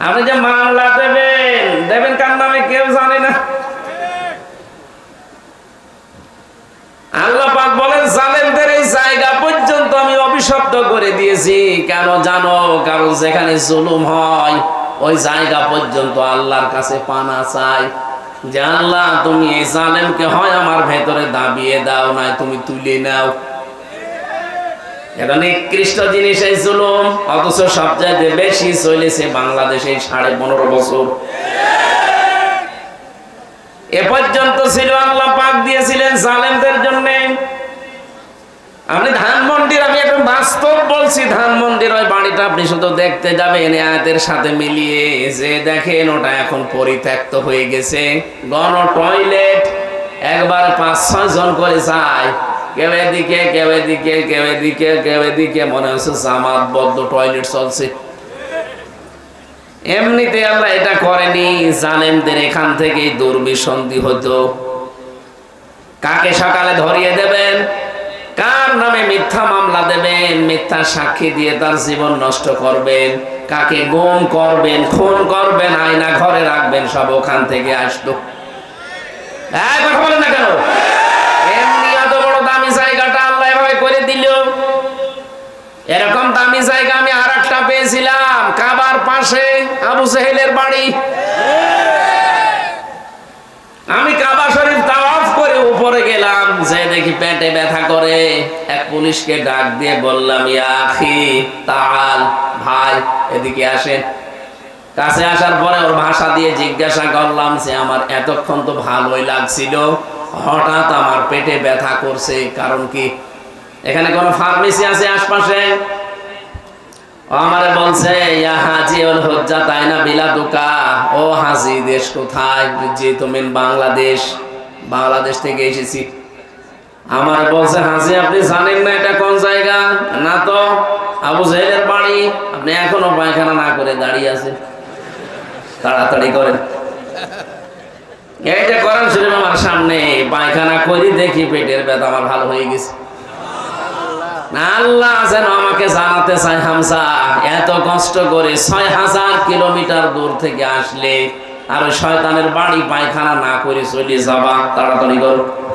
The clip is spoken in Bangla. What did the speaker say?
আপনি যে মামলা দেবেন কার নামে কেউ জানে না। আল্লাহ পাক বলেন জালেমদের এই জায়গা পর্যন্ত আমি অভিশপ্ত করে দিয়েছি। কেন জানো? কারণ যেখানে জুলুম হয় ওই জায়গা পর্যন্ত আল্লাহর কাছে পানা চাই যে আল্লাহ তুমি এই জালেমকে হয় আমার ভেতরে দাবিয়ে দাও, না তুমি তুলে নাও। এটা নিকৃষ্ট জিনিস এই জুলুম, অথচ সবচেয়ে বেশি চলেছে বাংলাদেশে 15.5 বছর। এ পর্যন্ত ছিল আল্লাহ পাক দিয়েছিলেন জালেমদের জন্য। আপনি ধানমন্ডির, আমি একদম বাস্তব বলছি, ধানমন্ডির ওই বাড়িটা আপনি শুধু দেখতে যাবেন আয়াতের সাথে মিলিয়ে, যে দেখেন ওটা এখন পরিত্যক্ত হয়ে গেছে। গণ টয়লেট একবার 5-6 জন করে যায়, কেউ এদিকে কেউ এদিকে কেউ এদিকে কেউ এদিকে, মনে হচ্ছে জামাতবদ্ধ টয়লেট চলছে। এমনিতে আল্লাহ এটা করেনি, জালেমদের এখান থেকেই দুর্বিসন্ধি হতো। কাকে সকালে ধরিয়ে দেবেন, কার নামে মিথ্যা মামলা দেবেন, মিথ্যা সাক্ষী দিয়ে তার জীবন নষ্ট করবেন, কাকে গুম করবেন, খুন করবেন, আয়না ঘরে রাখবেন, সব ওখান থেকে আসতো। কথা বলেন না কেন? এমনি এত বড় দামি জায়গাটা আল্লাহ এভাবে করে দিল। এরকম দামি জায়গা আমি আরেকটা পেয়েছিলাম কাবার পাশে, আবু জেহেলের বাড়ি। আমি কাবা শরীফ তাওয়াফ করে উপরে গেলাম, যে দেখি পেটে ব্যথা করে। এক পুলিশকে ডাক দিয়ে বললাম, ইয়া আখি তাআল, ভাই এদিকে আসেন। কাছে আসার পরে ওর ভাষা দিয়ে জিজ্ঞাসা করলাম যে আমার এতক্ষণ তো ভালোই লাগছিল, হঠাৎ আমার পেটে ব্যথা করছে, কারণ কি? এখানে কোন ফার্মেসি আছে আশপাশে? আমারে বলছে, ইয়া হাজি ওল হজ্জা তাইনা বিলাদুকা, ও হাজি দেশ কোথায়? যে তুমি বাংলাদেশ, বাংলাদেশ থেকে এসেছি। আমার বলছে, হাজি আপনি জানেন না এটা কোন জায়গা? না তো। আবু জেহেলের বাড়ি। আপনি এখনো পায়খানা না করে দাঁড়িয়ে আছেন, তাড়াতাড়ি করেন। এইটা করেন শুনে আমার সামনে পায়খানা করি, দেখি পেটের ব্যথা আমার ভালো হয়ে গেছে। আল্লাহ যেন আমাকে জানাতে চাই, হামজা এত কষ্ট করে 6000 কিলোমিটার দূর থেকে আসলে আর শয়তানের বাড়ি পায়খানা না করে চলে যাবা, তাড়াতাড়ি করো।